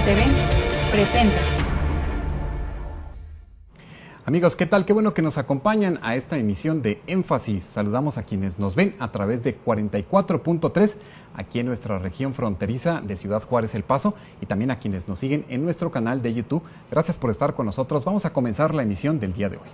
TV presenta. Amigos, ¿qué tal? Qué bueno que nos acompañan a esta emisión de Énfasis. Saludamos a quienes nos ven a través de 44.3 aquí en nuestra región fronteriza de Ciudad Juárez El Paso y también a quienes nos siguen en nuestro canal de YouTube. Gracias por estar con nosotros. Vamos a comenzar la emisión del día de hoy.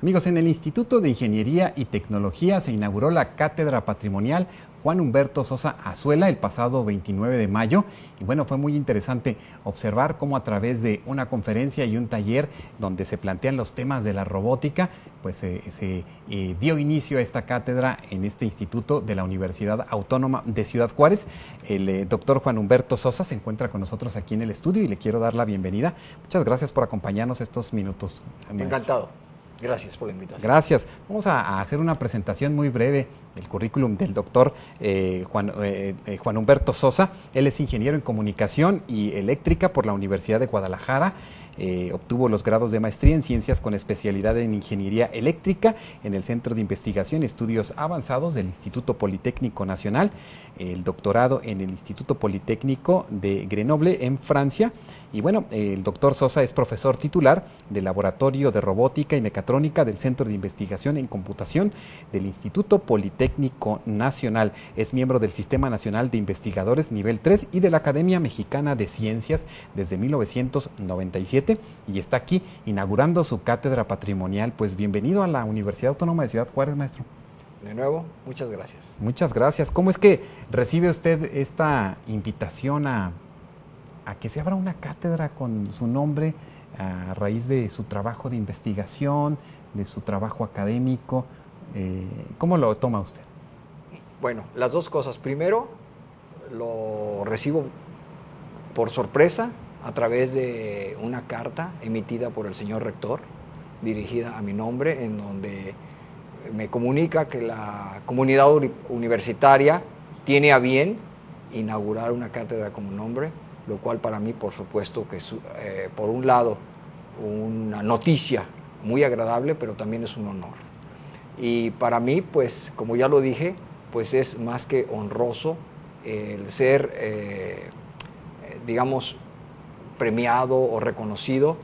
Amigos, en el Instituto de Ingeniería y Tecnología se inauguró la Cátedra Patrimonial Juan Humberto Sosa Azuela el pasado 29 de mayo. Y bueno, fue muy interesante observar cómo a través de una conferencia y un taller donde se plantean los temas de la robótica, pues se dio inicio a esta cátedra en este instituto de la Universidad Autónoma de Ciudad Juárez. El doctor Juan Humberto Sosa se encuentra con nosotros aquí en el estudio y le quiero dar la bienvenida. Muchas gracias por acompañarnos estos minutos. Encantado. Gracias por la invitación. Gracias. Vamos a hacer una presentación muy breve del currículum del doctor Juan Humberto Sosa. Él es ingeniero en comunicación y eléctrica por la Universidad de Guadalajara. Obtuvo los grados de maestría en ciencias con especialidad en ingeniería eléctrica en el Centro de Investigación y Estudios Avanzados del Instituto Politécnico Nacional, el doctorado en el Instituto Politécnico de Grenoble en Francia. Y bueno, el doctor Sosa es profesor titular del Laboratorio de Robótica y Mecatrónica del Centro de Investigación en Computación del Instituto Politécnico Nacional. Es miembro del Sistema Nacional de Investigadores Nivel 3 y de la Academia Mexicana de Ciencias desde 1997 y está aquí inaugurando su cátedra patrimonial. Pues bienvenido a la Universidad Autónoma de Ciudad Juárez, maestro. De nuevo, muchas gracias. Muchas gracias. ¿Cómo es que recibe usted esta invitación a que se abra una cátedra con su nombre a raíz de su trabajo de investigación, de su trabajo académico? ¿Cómo lo toma usted? Bueno, las dos cosas. Primero, lo recibo por sorpresa a través de una carta emitida por el señor rector, dirigida a mi nombre, en donde me comunica que la comunidad universitaria tiene a bien inaugurar una cátedra con mi nombre, lo cual para mí, por supuesto, que es, por un lado, una noticia muy agradable, pero también es un honor. Y para mí, pues, como ya lo dije, pues es más que honroso el ser, digamos, premiado o reconocido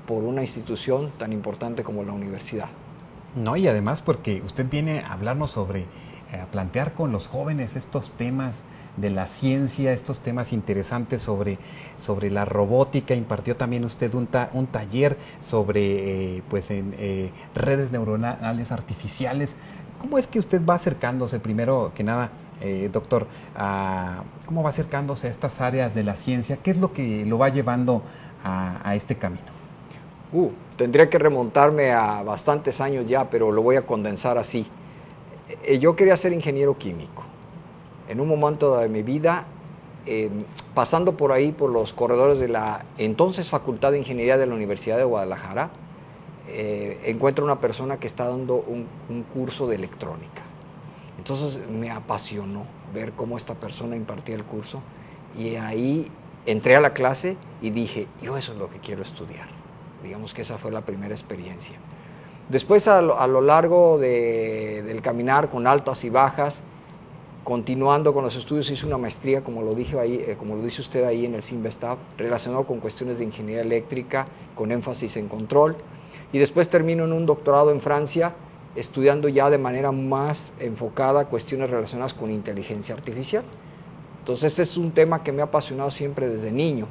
por una institución tan importante como la universidad. No, y además porque usted viene a hablarnos sobre, a plantear con los jóvenes estos temas de la ciencia, estos temas interesantes sobre la robótica. Impartió también usted un taller sobre redes neuronales artificiales. ¿Cómo es que usted va acercándose, primero que nada, doctor, cómo va acercándose a estas áreas de la ciencia? ¿Qué es lo que lo va llevando a este camino? Tendría que remontarme a bastantes años ya, pero lo voy a condensar así. Yo quería ser ingeniero químico. En un momento de mi vida, pasando por ahí, por los corredores de la entonces Facultad de Ingeniería de la Universidad de Guadalajara, encuentro una persona que está dando un curso de electrónica. Entonces me apasionó ver cómo esta persona impartía el curso y ahí entré a la clase y dije, yo eso es lo que quiero estudiar. Digamos que esa fue la primera experiencia. Después, a lo largo del caminar, con altas y bajas, continuando con los estudios, hice una maestría, como lo dije ahí, como lo dice usted ahí en el CINVESTAB, relacionado con cuestiones de ingeniería eléctrica, con énfasis en control. Y después termino en un doctorado en Francia, estudiando ya de manera más enfocada cuestiones relacionadas con inteligencia artificial. Entonces, este es un tema que me ha apasionado siempre desde niño,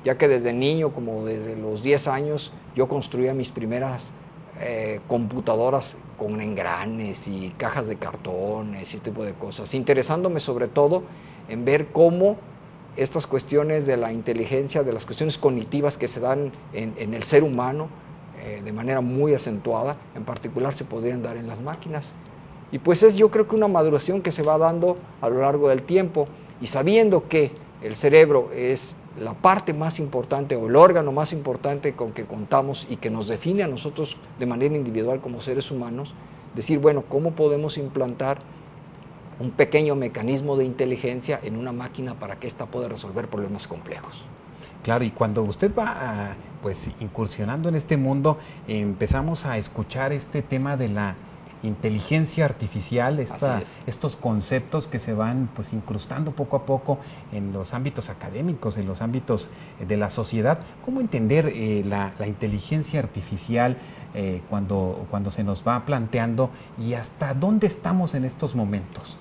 ya que desde niño, como desde los 10 años, yo construía mis primeras computadoras con engranes y cajas de cartón, ese tipo de cosas, interesándome sobre todo en ver cómo estas cuestiones de la inteligencia, de las cuestiones cognitivas que se dan en el ser humano de manera muy acentuada, en particular se podrían dar en las máquinas. Y pues es, yo creo que una maduración que se va dando a lo largo del tiempo, y sabiendo que el cerebro es la parte más importante o el órgano más importante con que contamos y que nos define a nosotros de manera individual como seres humanos, decir, bueno, ¿cómo podemos implantar un pequeño mecanismo de inteligencia en una máquina para que ésta pueda resolver problemas complejos. Claro, y cuando usted va pues incursionando en este mundo, empezamos a escuchar este tema de la inteligencia artificial, estos conceptos que se van pues incrustando poco a poco en los ámbitos académicos, en los ámbitos de la sociedad. ¿Cómo entender la inteligencia artificial cuando se nos va planteando y hasta dónde estamos en estos momentos?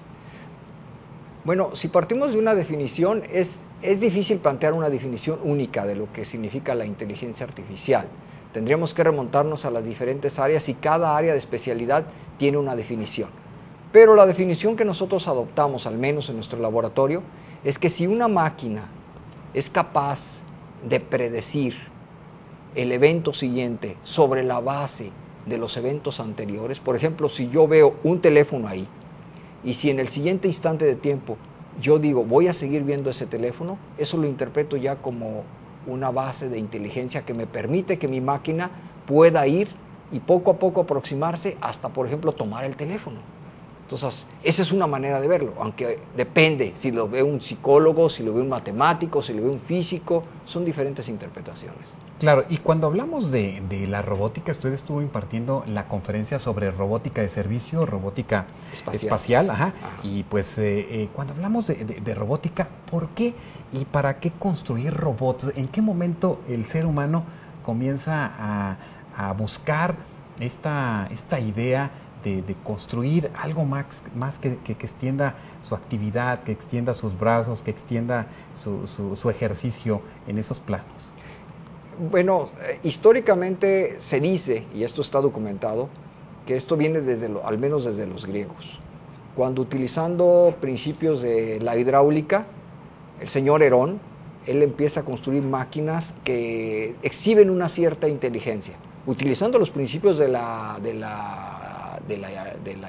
Bueno, si partimos de una definición, es difícil plantear una definición única de lo que significa la inteligencia artificial. Tendríamos que remontarnos a las diferentes áreas y cada área de especialidad tiene una definición. Pero la definición que nosotros adoptamos, al menos en nuestro laboratorio, es que si una máquina es capaz de predecir el evento siguiente sobre la base de los eventos anteriores, por ejemplo, si yo veo un teléfono ahí, y si en el siguiente instante de tiempo yo digo voy a seguir viendo ese teléfono, eso lo interpreto ya como una base de inteligencia que me permite que mi máquina pueda ir y poco a poco aproximarse hasta, por ejemplo, tomar el teléfono. Entonces, esa es una manera de verlo, aunque depende si lo ve un psicólogo, si lo ve un matemático, si lo ve un físico, son diferentes interpretaciones. Claro, y cuando hablamos de la robótica, usted estuvo impartiendo la conferencia sobre robótica de servicio, robótica espacial y pues cuando hablamos de robótica, ¿por qué y para qué construir robots? ¿En qué momento el ser humano comienza a buscar esta idea de construir algo más que extienda su actividad, que extienda sus brazos, que extienda su ejercicio en esos planos? Bueno, históricamente se dice, y esto está documentado, que esto viene al menos desde los griegos. Cuando utilizando principios de la hidráulica, el señor Herón, él empieza a construir máquinas que exhiben una cierta inteligencia, utilizando los principios de la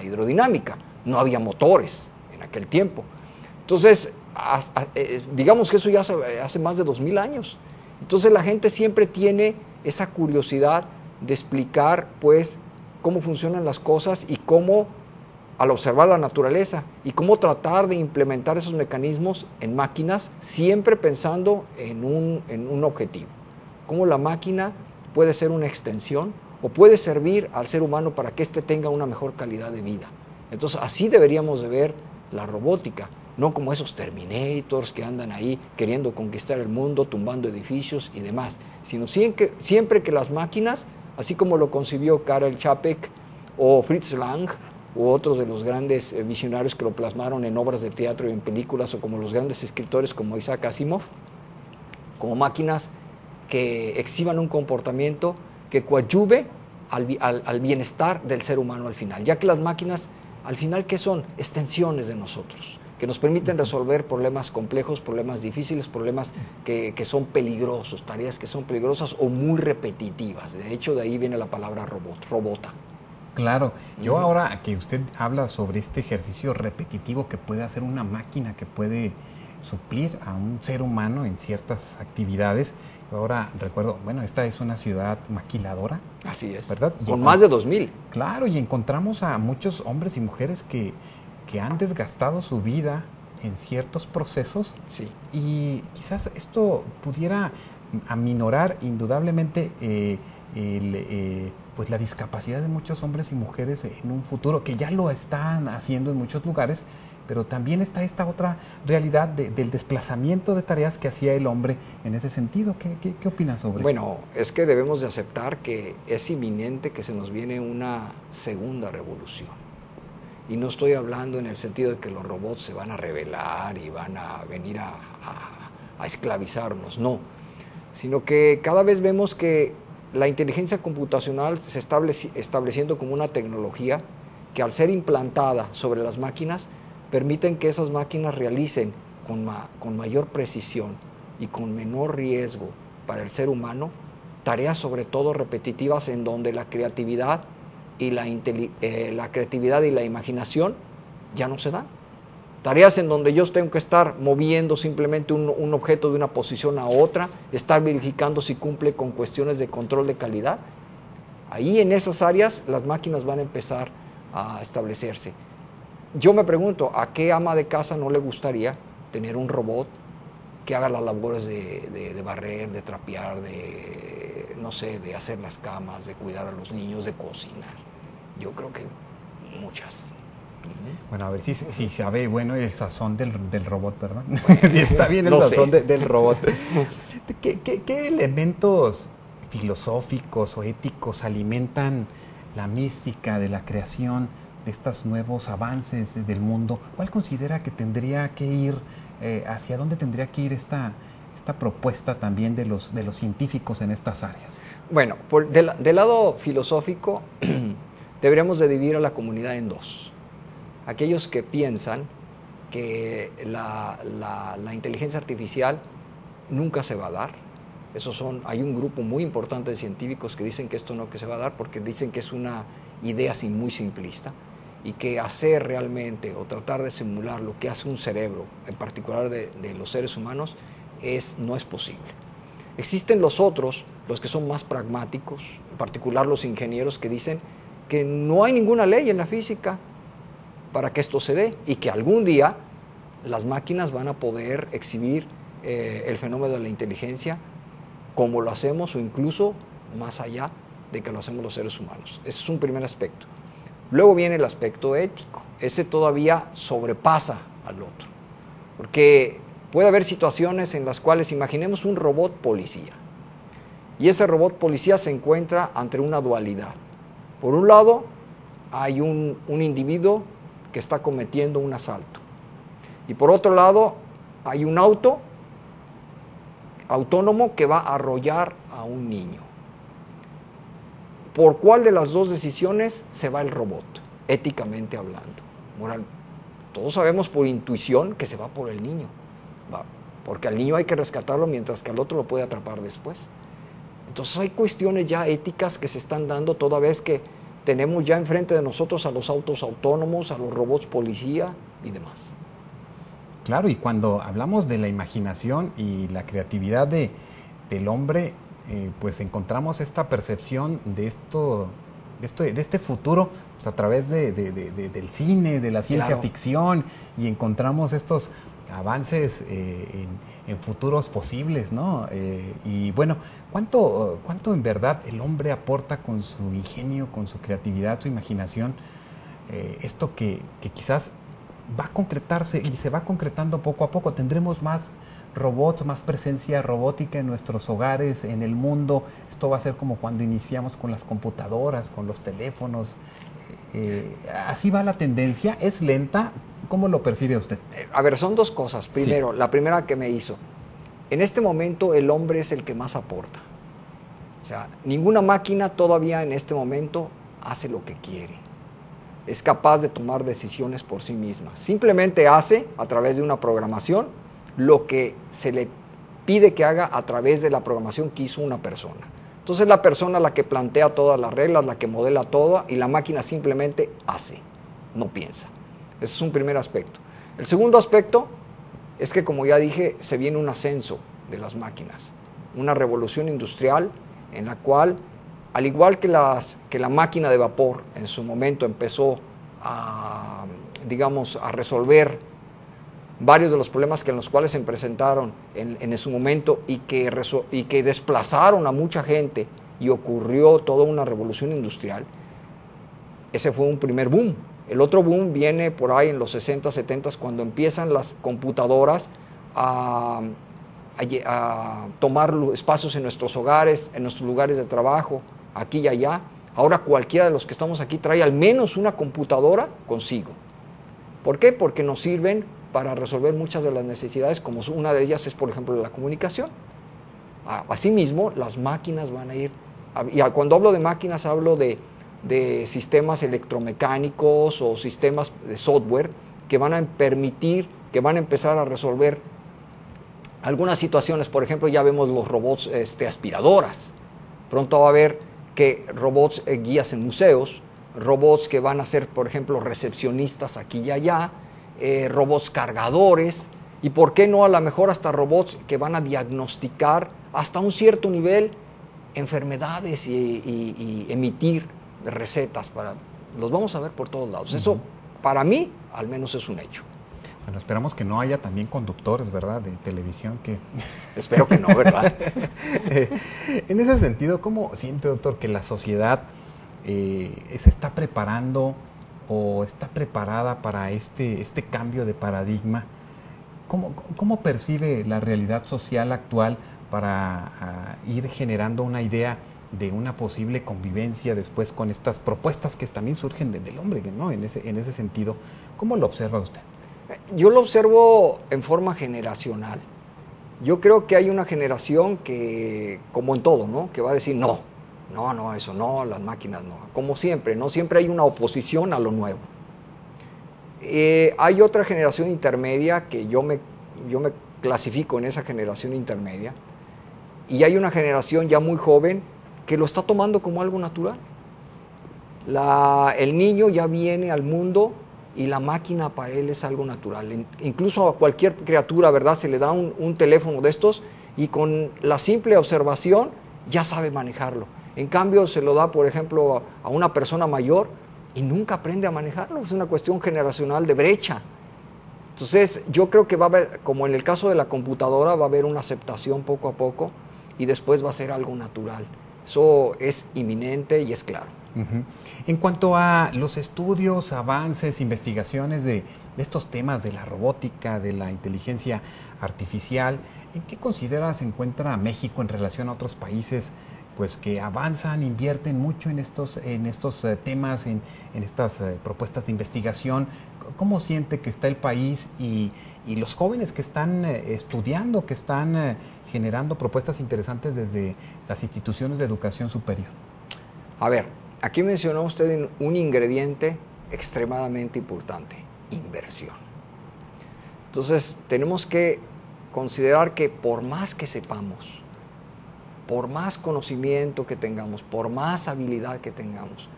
hidrodinámica. No había motores en aquel tiempo. Entonces, digamos que eso ya hace más de 2000 años. Entonces la gente siempre tiene esa curiosidad de explicar pues cómo funcionan las cosas y cómo, al observar la naturaleza, y cómo tratar de implementar esos mecanismos en máquinas, siempre pensando en un objetivo. Cómo la máquina puede ser una extensión o puede servir al ser humano para que éste tenga una mejor calidad de vida. Entonces así deberíamos de ver la robótica. No como esos Terminators que andan ahí queriendo conquistar el mundo, tumbando edificios y demás, sino siempre que las máquinas, así como lo concibió Karel Čapek o Fritz Lang u otros de los grandes visionarios que lo plasmaron en obras de teatro y en películas, o como los grandes escritores como Isaac Asimov, como máquinas que exhiban un comportamiento que coadyuve al bienestar del ser humano al final, ya que las máquinas al final, ¿qué son? Extensiones de nosotros, que nos permiten resolver problemas complejos, problemas difíciles, problemas que son peligrosos, tareas que son peligrosas o muy repetitivas. De hecho, de ahí viene la palabra robota. Claro, yo ahora que usted habla sobre este ejercicio repetitivo que puede hacer una máquina, que puede suplir a un ser humano en ciertas actividades, yo ahora recuerdo, bueno, esta es una ciudad maquiladora. Así es, ¿verdad? Con más de 2000. Claro, y encontramos a muchos hombres y mujeres que han desgastado su vida en ciertos procesos. Sí. Y quizás esto pudiera aminorar indudablemente pues la discapacidad de muchos hombres y mujeres en un futuro, que ya lo están haciendo en muchos lugares, pero también está esta otra realidad del desplazamiento de tareas que hacía el hombre en ese sentido. ¿Qué opinas sobre eso? Bueno, es que debemos de aceptar que es inminente que se nos viene una segunda revolución. Y no estoy hablando en el sentido de que los robots se van a rebelar y van a venir a esclavizarnos, no. Sino que cada vez vemos que la inteligencia computacional se está estableciendo como una tecnología que, al ser implantada sobre las máquinas, permiten que esas máquinas realicen con mayor precisión y con menor riesgo para el ser humano tareas sobre todo repetitivas, en donde la creatividad y la creatividad y la imaginación ya no se dan. Tareas en donde yo tengo que estar moviendo simplemente un objeto de una posición a otra, estar verificando si cumple con cuestiones de control de calidad. Ahí en esas áreas las máquinas van a empezar a establecerse. yo me pregunto, ¿a qué ama de casa no le gustaría tener un robot que haga las labores de barrer, de trapear, de, no sé, de hacer las camas, de cuidar a los niños, de cocinar? Yo creo que muchas. Bueno, a ver si sabe, bueno, el sazón del robot, ¿verdad? Bueno, si está bien el no sazón sé. del robot. ¿Qué elementos filosóficos o éticos alimentan la mística de la creación de estos nuevos avances del mundo? ¿Cuál considera que tendría que ir, hacia dónde tendría que ir esta propuesta también de los científicos en estas áreas? Bueno, del lado filosófico, deberíamos de dividir a la comunidad en dos. Aquellos que piensan que la inteligencia artificial nunca se va a dar. Hay un grupo muy importante de científicos que dicen que esto no que se va a dar porque dicen que es una idea muy simplista y que hacer realmente o tratar de simular lo que hace un cerebro, en particular de los seres humanos, no es posible. Existen los otros, los que son más pragmáticos, en particular los ingenieros que dicen que no hay ninguna ley en la física para que esto se dé y que algún día las máquinas van a poder exhibir el fenómeno de la inteligencia como lo hacemos o incluso más allá de que lo hacemos los seres humanos. Ese es un primer aspecto. Luego viene el aspecto ético. Ese todavía sobrepasa al otro. Porque puede haber situaciones en las cuales imaginemos un robot policía. Y ese robot policía se encuentra ante una dualidad. Por un lado, hay un individuo que está cometiendo un asalto. Y por otro lado, hay un auto autónomo que va a arrollar a un niño. ¿Por cuál de las dos decisiones se va el robot, éticamente hablando? Moral, todos sabemos por intuición que se va por el niño, porque al niño hay que rescatarlo mientras que al otro lo puede atrapar después. Entonces hay cuestiones ya éticas que se están dando toda vez que tenemos ya enfrente de nosotros a los autos autónomos, a los robots policía y demás. Claro, y cuando hablamos de la imaginación y la creatividad del hombre, pues encontramos esta percepción de este futuro pues a través del cine, de la ciencia ficción, y encontramos estos avances en futuros posibles, ¿no? Y bueno, ¿cuánto en verdad el hombre aporta con su ingenio, con su creatividad, su imaginación, esto que quizás va a concretarse y se va concretando poco a poco? Tendremos más robots, más presencia robótica en nuestros hogares, en el mundo. Esto va a ser como cuando iniciamos con las computadoras, con los teléfonos. Así va la tendencia. ¿Es lenta? ¿Cómo lo percibe usted? A ver, son dos cosas. Primero, la primera que me hizo. En este momento el hombre es el que más aporta. O sea, ninguna máquina todavía en este momento hace lo que quiere. Es capaz de tomar decisiones por sí misma. Simplemente hace, a través de una programación, lo que se le pide que haga a través de la programación que hizo una persona. Entonces la persona la que plantea todas las reglas, la que modela todo, y la máquina simplemente hace, no piensa. Ese es un primer aspecto. El segundo aspecto es que, como ya dije, se viene un ascenso de las máquinas, una revolución industrial en la cual, al igual que la máquina de vapor en su momento empezó a resolver varios de los problemas en los cuales se presentaron en su momento y que desplazaron a mucha gente y ocurrió toda una revolución industrial, ese fue un primer boom. El otro boom viene por ahí en los 60, 70, cuando empiezan las computadoras a tomar espacios en nuestros hogares, en nuestros lugares de trabajo, aquí y allá. Ahora cualquiera de los que estamos aquí trae al menos una computadora consigo. ¿Por qué? Porque nos sirven para resolver muchas de las necesidades, como una de ellas es, por ejemplo, la comunicación. Asimismo, las máquinas van a ir, y cuando hablo de máquinas hablo de sistemas electromecánicos o sistemas de software que van a permitir, que van a empezar a resolver algunas situaciones. Por ejemplo, ya vemos los robots aspiradoras. Pronto va a haber robots guías en museos, robots que van a ser, por ejemplo, recepcionistas aquí y allá, robots cargadores, y por qué no a lo mejor hasta robots que van a diagnosticar hasta un cierto nivel enfermedades y emitir recetas. Los vamos a ver por todos lados. Eso, para mí, al menos es un hecho. Bueno, esperamos que no haya también conductores, ¿verdad?, de televisión que... Espero que no, ¿verdad? En ese sentido, ¿cómo siente, doctor, que la sociedad se está preparando o está preparada para este cambio de paradigma? ¿Cómo percibe la realidad social actual para ir generando una idea de una posible convivencia después con estas propuestas que también surgen del hombre, ¿no? En ese sentido, ¿cómo lo observa usted? Yo lo observo en forma generacional. Yo creo que hay una generación que, como en todo, ¿no?, que va a decir no, eso no, las máquinas no. Como siempre, ¿no? Siempre hay una oposición a lo nuevo. Hay otra generación intermedia que yo me clasifico en esa generación intermedia, y hay una generación ya muy joven que lo está tomando como algo natural. El niño ya viene al mundo y la máquina para él es algo natural. Incluso a cualquier criatura, ¿verdad?, se le da un teléfono de estos y con la simple observación ya sabe manejarlo. En cambio, se lo da, por ejemplo, a una persona mayor y nunca aprende a manejarlo. Es una cuestión generacional de brecha. Entonces, yo creo que va a haber, como en el caso de la computadora, va a haber una aceptación poco a poco y después va a ser algo natural. Eso es inminente y es claro. Uh-huh. En cuanto a los estudios, avances, investigaciones de estos temas de la robótica, de la inteligencia artificial, ¿en qué considera se encuentra México en relación a otros países pues que avanzan, invierten mucho en estos temas, en estas propuestas de investigación? ¿Cómo siente que está el país y los jóvenes que están estudiando, que están generando propuestas interesantes desde las instituciones de educación superior? A ver, aquí mencionó usted un ingrediente extremadamente importante: inversión. Entonces, tenemos que considerar que por más que sepamos, por más conocimiento que tengamos, por más habilidad que tengamos,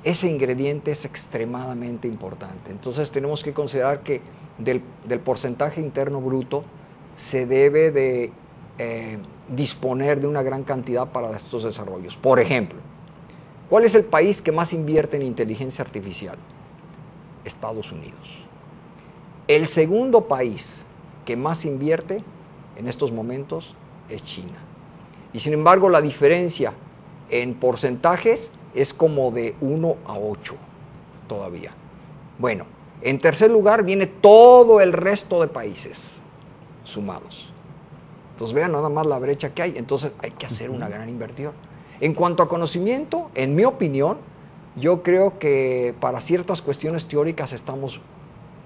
ese ingrediente es extremadamente importante. Entonces, tenemos que considerar que del porcentaje interno bruto se debe de disponer de una gran cantidad para estos desarrollos. Por ejemplo, ¿cuál es el país que más invierte en inteligencia artificial? Estados Unidos. El segundo país que más invierte en estos momentos es China. Y sin embargo, la diferencia en porcentajes es como de 1 a 8 todavía. Bueno, en tercer lugar viene todo el resto de países sumados. Entonces vean nada más la brecha que hay. Entonces hay que hacer una gran inversión. En cuanto a conocimiento, en mi opinión, yo creo que para ciertas cuestiones teóricas estamos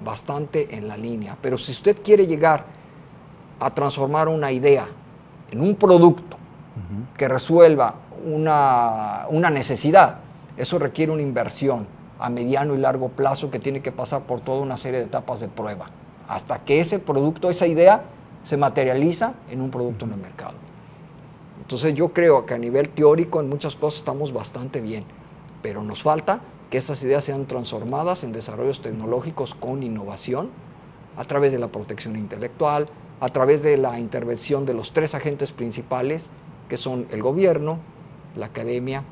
bastante en la línea. Pero si usted quiere llegar a transformar una idea en un producto que resuelva una necesidad, eso requiere una inversión a mediano y largo plazo que tiene que pasar por toda una serie de etapas de prueba, hasta que ese producto, esa idea, se materializa en un producto en el mercado. Entonces yo creo que a nivel teórico en muchas cosas estamos bastante bien, pero nos falta que esas ideas sean transformadas en desarrollos tecnológicos con innovación a través de la protección intelectual, a través de la intervención de los 3 agentes principales, que son el gobierno, la academia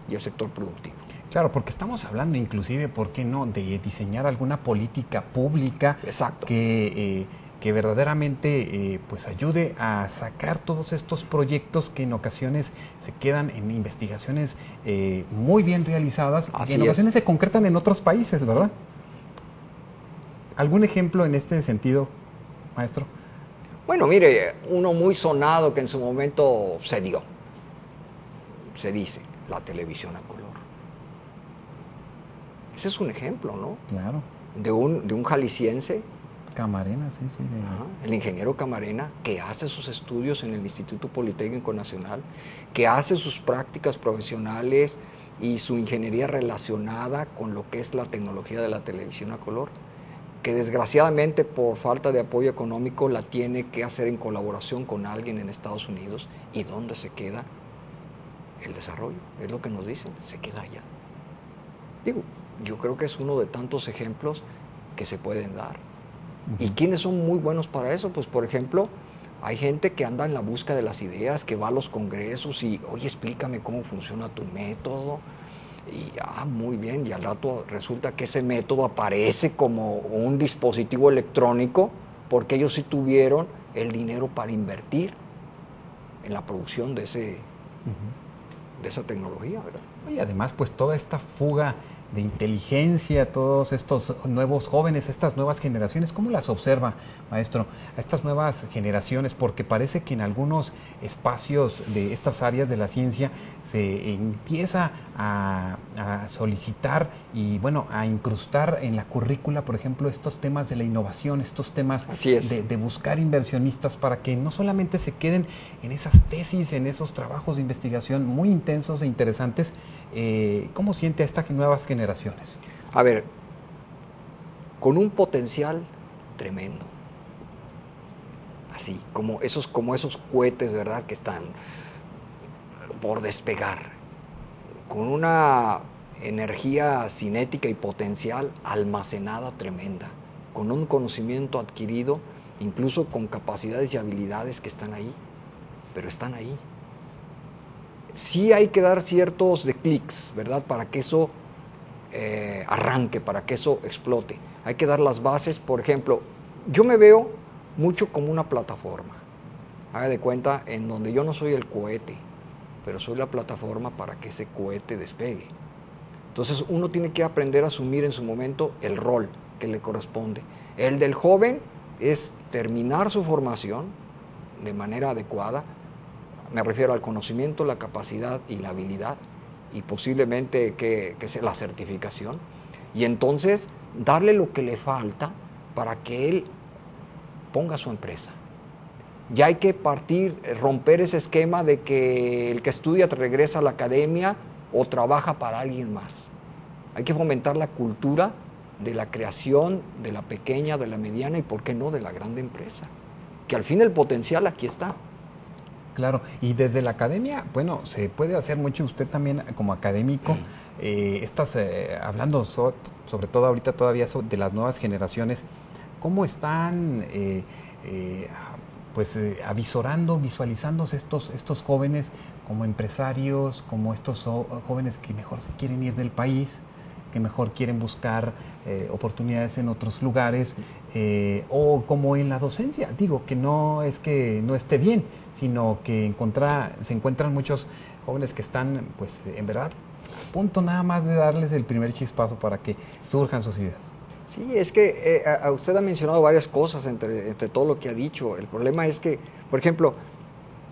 y el sector productivo. Claro, porque estamos hablando inclusive, ¿por qué no?, de diseñar alguna política pública. Exacto. Que verdaderamente pues ayude a sacar todos estos proyectos que en ocasiones se quedan en investigaciones muy bien realizadas, y en ocasiones se concretan en otros países, ¿verdad? ¿Algún ejemplo en este sentido, maestro? Bueno, mire, uno muy sonado que en su momento se dice, la televisión a color. Ese es un ejemplo, ¿no? Claro. De un jalisciense. Camarena, sí. El ingeniero Camarena, que hace sus estudios en el Instituto Politécnico Nacional, que hace sus prácticas profesionales y su ingeniería relacionada con lo que es la tecnología de la televisión a color, que desgraciadamente por falta de apoyo económico la tiene que hacer en colaboración con alguien en Estados Unidos. ¿Y dónde se queda el desarrollo? Es lo que nos dicen, se queda allá. Digo, yo creo que es uno de tantos ejemplos que se pueden dar. ¿Y quiénes son muy buenos para eso? Pues, por ejemplo, hay gente que anda en la busca de las ideas, que va a los congresos y, oye, explícame cómo funciona tu método. Y muy bien, y al rato resulta que ese método aparece como un dispositivo electrónico porque ellos sí tuvieron el dinero para invertir en la producción de esa tecnología, ¿verdad? Y además, pues toda esta fuga de inteligencia, todos estos nuevos jóvenes, estas nuevas generaciones, ¿cómo las observa, maestro, a estas nuevas generaciones? Porque parece que en algunos espacios de estas áreas de la ciencia se empieza a solicitar y, bueno, a incrustar en la currícula, por ejemplo, estos temas de la innovación, estos temas de buscar inversionistas para que no solamente se queden en esas tesis, en esos trabajos de investigación muy intensos e interesantes. ¿Cómo siente a estas nuevas generaciones? A ver, con un potencial tremendo. Así, como esos cohetes, ¿verdad?, que están por despegar. Con una energía cinética y potencial almacenada tremenda. Con un conocimiento adquirido, incluso con capacidades y habilidades que están ahí. Pero están ahí. Sí hay que dar ciertos de clics, ¿verdad?, para que eso arranque, para que eso explote. Hay que dar las bases. Por ejemplo, yo me veo mucho como una plataforma. Haga de cuenta, en donde yo no soy el cohete, pero soy la plataforma para que ese cohete despegue. Entonces uno tiene que aprender a asumir en su momento el rol que le corresponde. El del joven es terminar su formación de manera adecuada. Me refiero al conocimiento, la capacidad y la habilidad, y posiblemente que sea la certificación. Y entonces darle lo que le falta para que él ponga su empresa. Ya hay que romper ese esquema de que el que estudia regresa a la academia o trabaja para alguien más. Hay que fomentar la cultura de la creación de la pequeña, de la mediana y, ¿por qué no?, de la grande empresa. Que al fin el potencial aquí está. Claro, y desde la academia, bueno, se puede hacer mucho. Usted también como académico, hablando sobre todo ahorita todavía de las nuevas generaciones, ¿cómo están avisorando, visualizándose estos jóvenes como empresarios, como estos jóvenes que mejor se quieren ir del país, que mejor quieren buscar oportunidades en otros lugares, o como en la docencia? Digo, que no es que no esté bien, sino que se encuentran muchos jóvenes que están, pues, en verdad, a punto nada más de darles el primer chispazo para que surjan sus ideas. Sí, es que usted ha mencionado varias cosas entre todo lo que ha dicho. El problema es que, por ejemplo,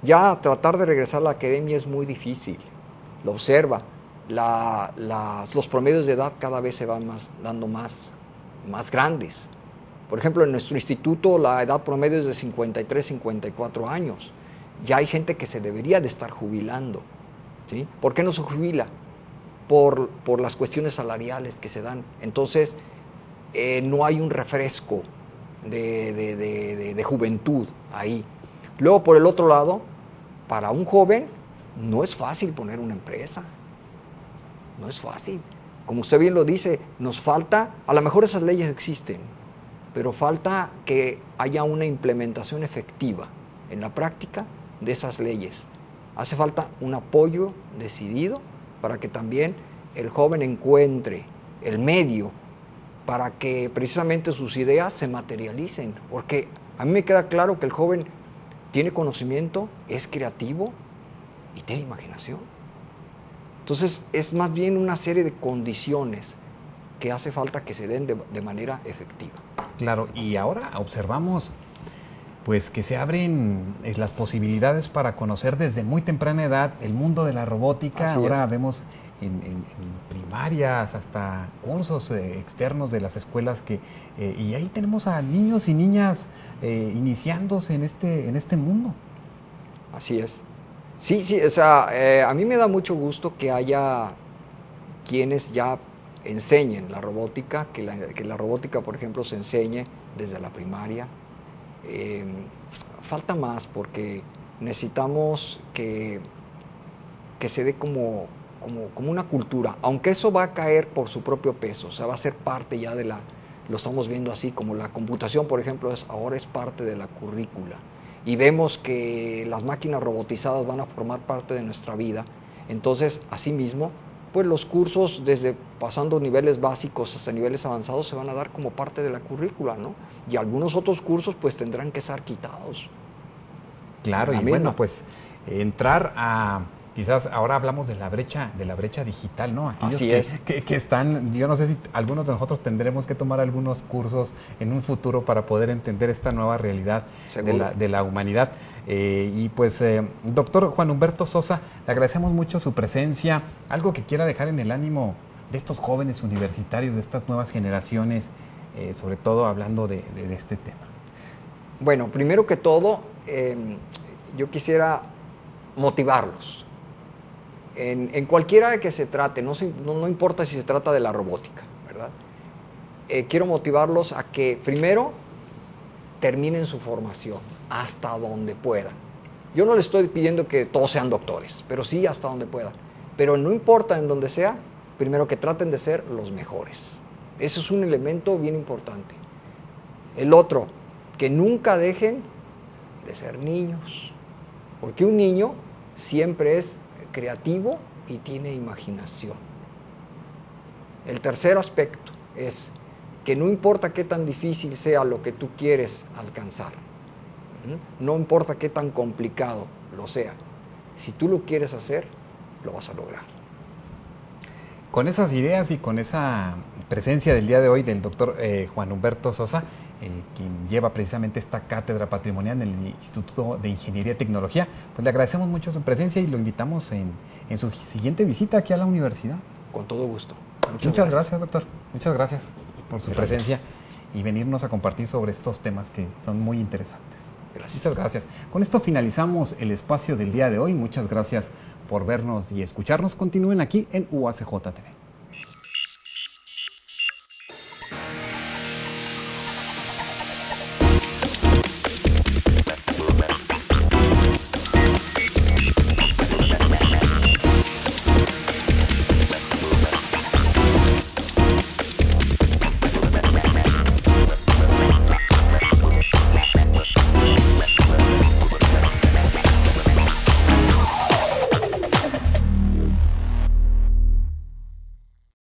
ya tratar de regresar a la academia es muy difícil. Lo observa. Los promedios de edad cada vez se van dando más grandes. Por ejemplo, en nuestro instituto la edad promedio es de 53, 54 años. Ya hay gente que se debería de estar jubilando, ¿sí? ¿Por qué no se jubila? Por las cuestiones salariales que se dan. Entonces, no hay un refresco de juventud ahí. Luego, por el otro lado, para un joven no es fácil poner una empresa. No es fácil. Como usted bien lo dice, nos falta, a lo mejor esas leyes existen, pero falta que haya una implementación efectiva en la práctica de esas leyes. Hace falta un apoyo decidido para que también el joven encuentre el medio para que precisamente sus ideas se materialicen. Porque a mí me queda claro que el joven tiene conocimiento, es creativo y tiene imaginación. Entonces es más bien una serie de condiciones que hace falta que se den de manera efectiva. Claro, y ahora observamos pues que se abren las posibilidades para conocer desde muy temprana edad el mundo de la robótica. Así ahora es. Vemos en primarias hasta cursos externos de las escuelas y ahí tenemos a niños y niñas iniciándose en este mundo. Así es. Sí, o sea, a mí me da mucho gusto que haya quienes ya enseñen la robótica, que la robótica, por ejemplo, se enseñe desde la primaria. Falta más porque necesitamos que se dé como una cultura, aunque eso va a caer por su propio peso, o sea, va a ser parte ya lo estamos viendo así, como la computación, por ejemplo, ahora es parte de la currícula. Y vemos que las máquinas robotizadas van a formar parte de nuestra vida. Entonces, asimismo, pues los cursos, desde pasando niveles básicos hasta niveles avanzados, se van a dar como parte de la currícula, ¿no? Y algunos otros cursos pues tendrán que ser quitados. Claro, y bueno, pues entrar a... Quizás ahora hablamos de la brecha digital, ¿no? Aquellos que están, yo no sé si algunos de nosotros tendremos que tomar algunos cursos en un futuro para poder entender esta nueva realidad de la humanidad. Y pues, doctor Juan Humberto Sosa, le agradecemos mucho su presencia. Algo que quiera dejar en el ánimo de estos jóvenes universitarios, de estas nuevas generaciones, sobre todo hablando de este tema. Bueno, primero que todo, yo quisiera motivarlos. En cualquier área que se trate, no importa si se trata de la robótica, ¿verdad? Quiero motivarlos a que primero terminen su formación hasta donde puedan. Yo no les estoy pidiendo que todos sean doctores, pero sí hasta donde puedan. Pero no importa en donde sea, primero que traten de ser los mejores. Ese es un elemento bien importante. El otro, que nunca dejen de ser niños, porque un niño siempre es creativo y tiene imaginación. El tercer aspecto es que no importa qué tan difícil sea lo que tú quieres alcanzar, no importa qué tan complicado lo sea, si tú lo quieres hacer, lo vas a lograr. Con esas ideas y con esa presencia del día de hoy del doctor Juan Humberto Sosa, quien lleva precisamente esta cátedra patrimonial en el Instituto de Ingeniería y Tecnología, pues le agradecemos mucho su presencia y lo invitamos en su siguiente visita aquí a la universidad. Con todo gusto. Muchas gracias, doctor. Muchas gracias por su presencia y venirnos a compartir sobre estos temas que son muy interesantes. Gracias. Muchas gracias. Con esto finalizamos el espacio del día de hoy. Muchas gracias por vernos y escucharnos. Continúen aquí en UACJ TV.